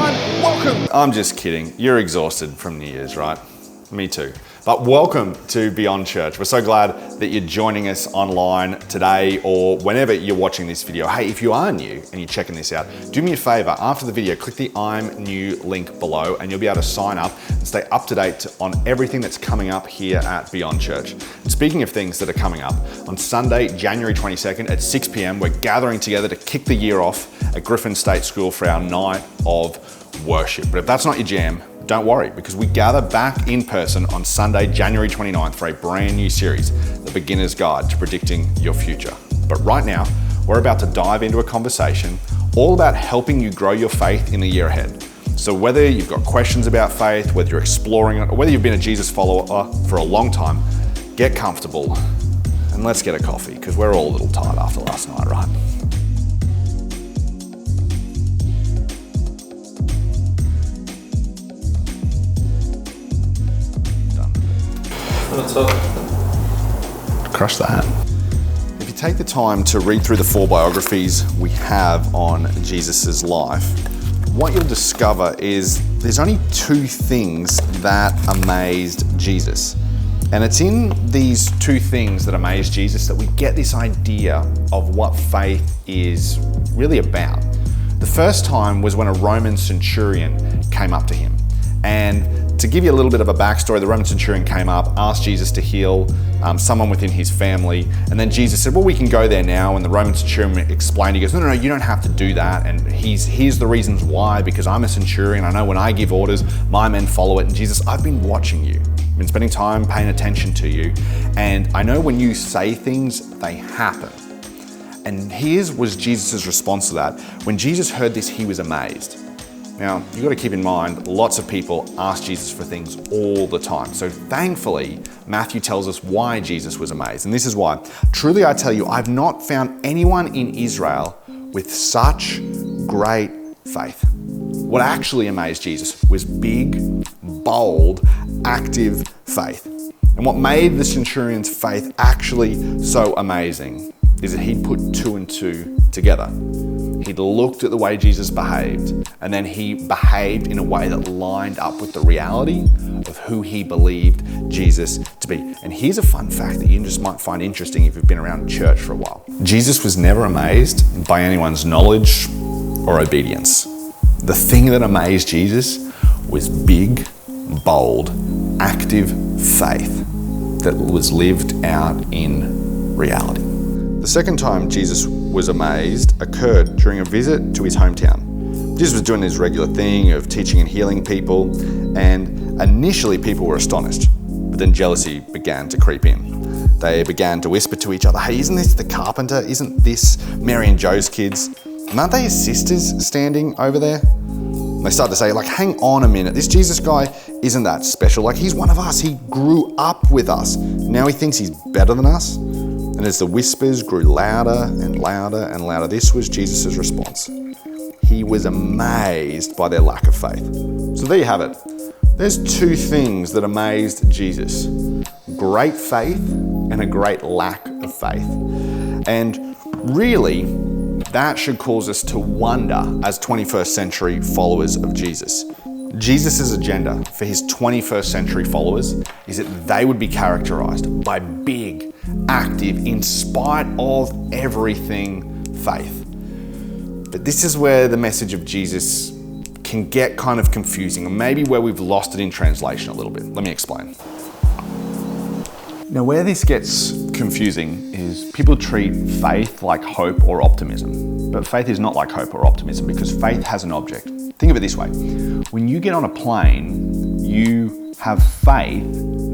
everyone, welcome. I'm just kidding. You're exhausted from New Year's, right? Me too. But welcome to Beyond Church. We're so glad that you're joining us online today or whenever you're watching this video. Hey, if you are new and you're checking this out, do me a favor. After the video, click the I'm new link below and you'll be able to sign up and stay up to date on everything that's coming up here at Beyond Church. And speaking of things that are coming up, on Sunday, January 22nd at 6 p.m, we're gathering together to kick the year off at Griffin State School for our night of worship. But if that's not your jam, don't worry, because we gather back in person on Sunday, January 29th for a brand new series, The Beginner's Guide to Predicting Your Future. But right now, we're about to dive into a conversation all about helping you grow your faith in the year ahead. So whether you've got questions about faith, whether you're exploring it, or whether you've been a Jesus follower for a long time, get comfortable and let's get a coffee, because we're all a little tired after last night, right? What's up? Crush that. If you take the time to read through the 4 biographies we have on Jesus's life, what you'll discover is there's only 2 things that amazed Jesus. And it's in these 2 things that amazed Jesus that we get this idea of what faith is really about. The first time was when a Roman centurion came up to him. And to give you a little bit of a backstory, the Roman centurion came up, asked Jesus to heal someone within his family. And then Jesus said, well, we can go there now. And the Roman centurion explained, he goes, no, you don't have to do that. And here's the reasons why, because I'm a centurion. I know when I give orders, my men follow it. And Jesus, I've been watching you. I've been spending time paying attention to you. And I know when you say things, they happen. And here's was Jesus' response to that. When Jesus heard this, he was amazed. Now, you've got to keep in mind, lots of people ask Jesus for things all the time. So thankfully, Matthew tells us why Jesus was amazed. And this is why. Truly, I tell you, I've not found anyone in Israel with such great faith. What actually amazed Jesus was big, bold, active faith. And what made the centurion's faith actually so amazing is that he'd put 2 and 2 together. He'd looked at the way Jesus behaved, and then he behaved in a way that lined up with the reality of who he believed Jesus to be. And here's a fun fact that you just might find interesting if you've been around church for a while. Jesus was never amazed by anyone's knowledge or obedience. The thing that amazed Jesus was big, bold, active faith that was lived out in reality. The second time Jesus was amazed occurred during a visit to his hometown. Jesus was doing his regular thing of teaching and healing people, and initially people were astonished, but then jealousy began to creep in. They began to whisper to each other, hey, isn't this the carpenter? Isn't this Mary and Joe's kids? And aren't they his sisters standing over there? And they started to say, hang on a minute, this Jesus guy isn't that special. He's one of us, he grew up with us. Now he thinks he's better than us? And as the whispers grew louder and louder and louder, this was Jesus' response. He was amazed by their lack of faith. So there you have it. There's 2 things that amazed Jesus. Great faith and a great lack of faith. And really, that should cause us to wonder as 21st century followers of Jesus. Jesus' agenda for his 21st century followers is that they would be characterized by big, active, in spite of everything, faith. But this is where the message of Jesus can get kind of confusing, and maybe where we've lost it in translation a little bit. Let me explain. Now, where this gets confusing is people treat faith like hope or optimism. But faith is not like hope or optimism, because faith has an object. Think of it this way. When you get on a plane, you have faith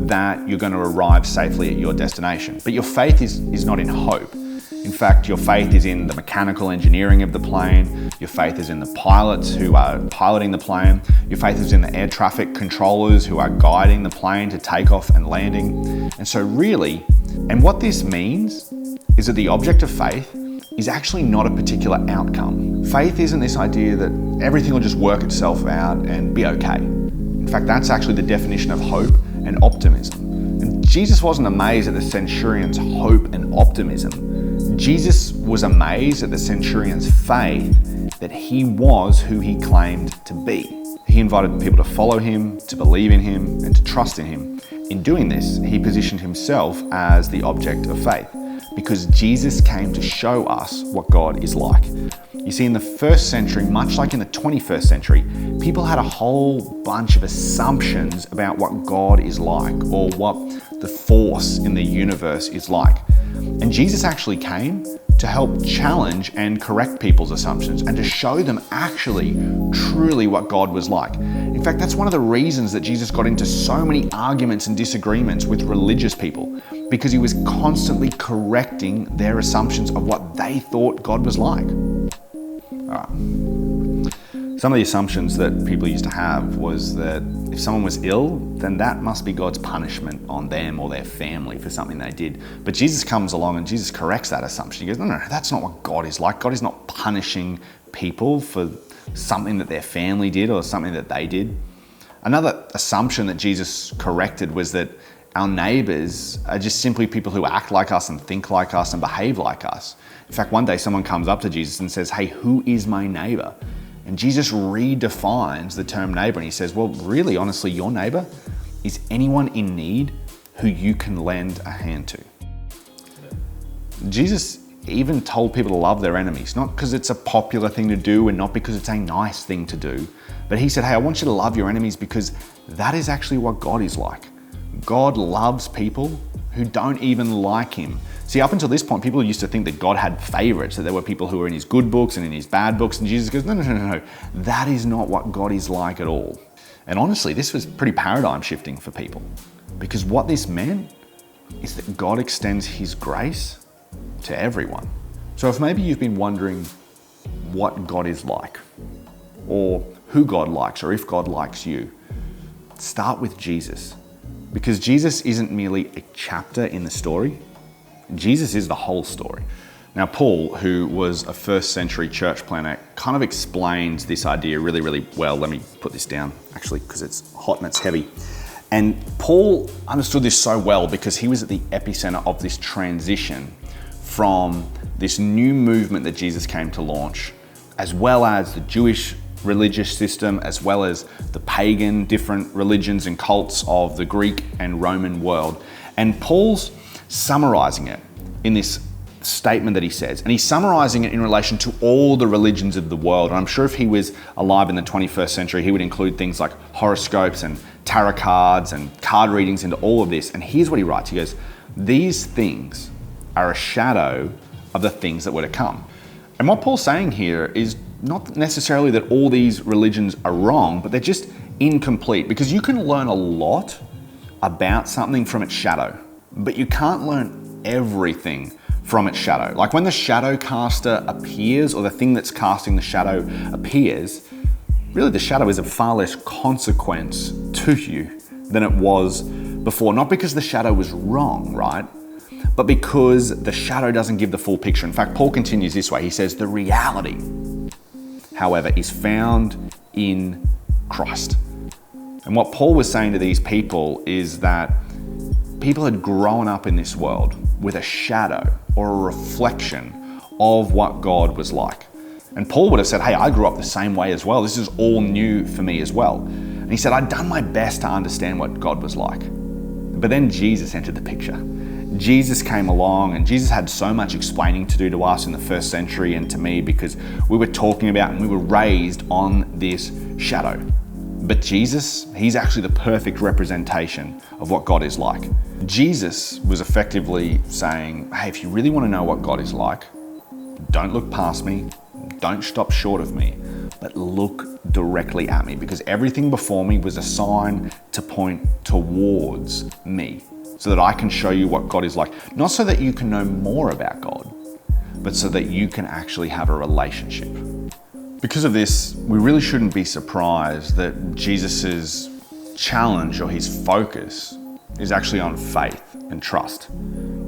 that you're going to arrive safely at your destination. But your faith is not in hope. In fact, your faith is in the mechanical engineering of the plane. Your faith is in the pilots who are piloting the plane. Your faith is in the air traffic controllers who are guiding the plane to takeoff and landing. And so really, and what this means is that the object of faith is actually not a particular outcome. Faith isn't this idea that everything will just work itself out and be okay. In fact, that's actually the definition of hope and optimism. And Jesus wasn't amazed at the centurion's hope and optimism. Jesus was amazed at the centurion's faith that he was who he claimed to be. He invited people to follow him, to believe in him, and to trust in him. In doing this, he positioned himself as the object of faith, because Jesus came to show us what God is like. You see, in the first century, much like in the 21st century, people had a whole bunch of assumptions about what God is like or what the force in the universe is like. And Jesus actually came to help challenge and correct people's assumptions and to show them actually, truly what God was like. In fact, that's one of the reasons that Jesus got into so many arguments and disagreements with religious people, because he was constantly correcting their assumptions of what they thought God was like. Some of the assumptions that people used to have was that if someone was ill, then that must be God's punishment on them or their family for something they did. But Jesus comes along and Jesus corrects that assumption. He goes, no, that's not what God is like. God is not punishing people for something that their family did or something that they did. Another assumption that Jesus corrected was that our neighbors are just simply people who act like us and think like us and behave like us. In fact, one day someone comes up to Jesus and says, hey, who is my neighbor? And Jesus redefines the term neighbor, and he says, well, really, honestly, your neighbor is anyone in need who you can lend a hand to. Jesus even told people to love their enemies, not because it's a popular thing to do and not because it's a nice thing to do, but he said, hey, I want you to love your enemies because that is actually what God is like. God loves people who don't even like him. See, up until this point, people used to think that God had favorites, that there were people who were in his good books and in his bad books, and Jesus goes, no. That is not what God is like at all. And honestly, this was pretty paradigm shifting for people, because what this meant is that God extends his grace to everyone. So if maybe you've been wondering what God is like, or who God likes, or if God likes you, start with Jesus. Because Jesus isn't merely a chapter in the story, Jesus is the whole story. Now, Paul, who was a first century church planner, kind of explains this idea really, really well. Let me put this down, actually, because it's hot and it's heavy. And Paul understood this so well because he was at the epicenter of this transition from this new movement that Jesus came to launch, as well as the Jewish religious system, as well as the pagan different religions and cults of the Greek and Roman world. And Paul's summarizing it in this statement that he says, and he's summarizing it in relation to all the religions of the world. And I'm sure if he was alive in the 21st century, he would include things like horoscopes and tarot cards and card readings into all of this. And here's what he writes. He goes, these things are a shadow of the things that were to come. And what Paul's saying here is not necessarily that all these religions are wrong, but they're just incomplete, because you can learn a lot about something from its shadow, but you can't learn everything from its shadow. Like when the shadow caster appears, or the thing that's casting the shadow appears, really the shadow is of far less consequence to you than it was before. Not because the shadow was wrong, right? But because the shadow doesn't give the full picture. In fact, Paul continues this way. He says, the reality, however, is found in Christ. And what Paul was saying to these people is that people had grown up in this world with a shadow or a reflection of what God was like. And Paul would have said, hey, I grew up the same way as well. This is all new for me as well. And he said, I'd done my best to understand what God was like. But then Jesus entered the picture. Jesus came along, and Jesus had so much explaining to do to us in the first century and to me, because we were talking about and we were raised on this shadow. But Jesus, he's actually the perfect representation of what God is like. Jesus was effectively saying, hey, if you really want to know what God is like, don't look past me, don't stop short of me, but look directly at me, because everything before me was a sign to point towards me, so that I can show you what God is like. Not so that you can know more about God, but so that you can actually have a relationship. Because of this, we really shouldn't be surprised that Jesus's challenge or his focus is actually on faith and trust.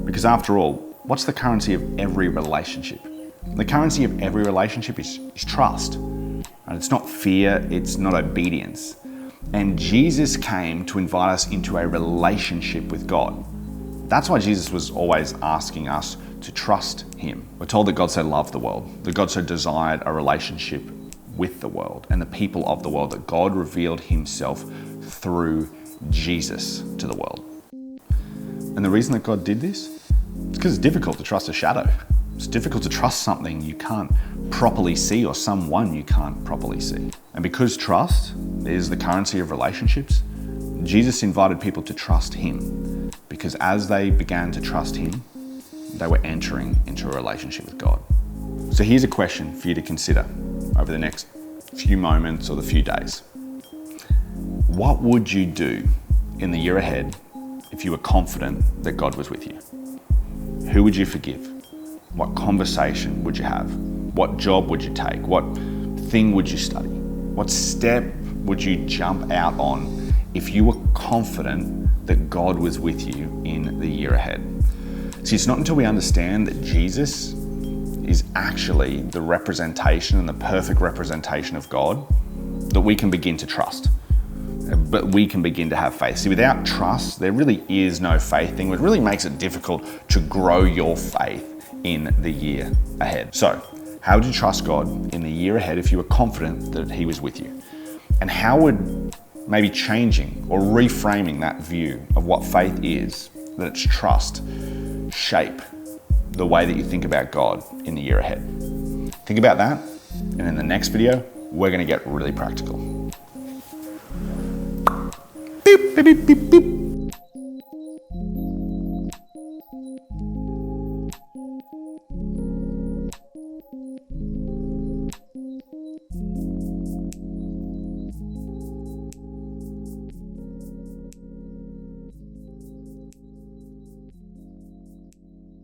Because after all, what's the currency of every relationship? The currency of every relationship is trust. And it's not fear, it's not obedience. And Jesus came to invite us into a relationship with God. That's why Jesus was always asking us to trust him. We're told that God so loved the world, that God so desired a relationship with the world and the people of the world, that God revealed himself through Jesus to the world. And the reason that God did this is because it's difficult to trust a shadow. It's difficult to trust something you can't properly see or someone you can't properly see. And because trust is the currency of relationships, Jesus invited people to trust him, because as they began to trust him, they were entering into a relationship with God. So here's a question for you to consider over the next few moments or the few days. What would you do in the year ahead if you were confident that God was with you? Who would you forgive? What conversation would you have? What job would you take? What thing would you study? What step would you jump out on if you were confident that God was with you in the year ahead? See, it's not until we understand that Jesus is actually the representation and the perfect representation of God that we can begin to trust. But we can begin to have faith. See, without trust, there really is no faith thing, which really makes it difficult to grow your faith in the year ahead. So, how would you trust God in the year ahead if you were confident that he was with you? And how would maybe changing or reframing that view of what faith is, that it's trust, shape the way that you think about God in the year ahead? Think about that, and in the next video, we're going to get really practical. Beep, beep, beep, beep, beep.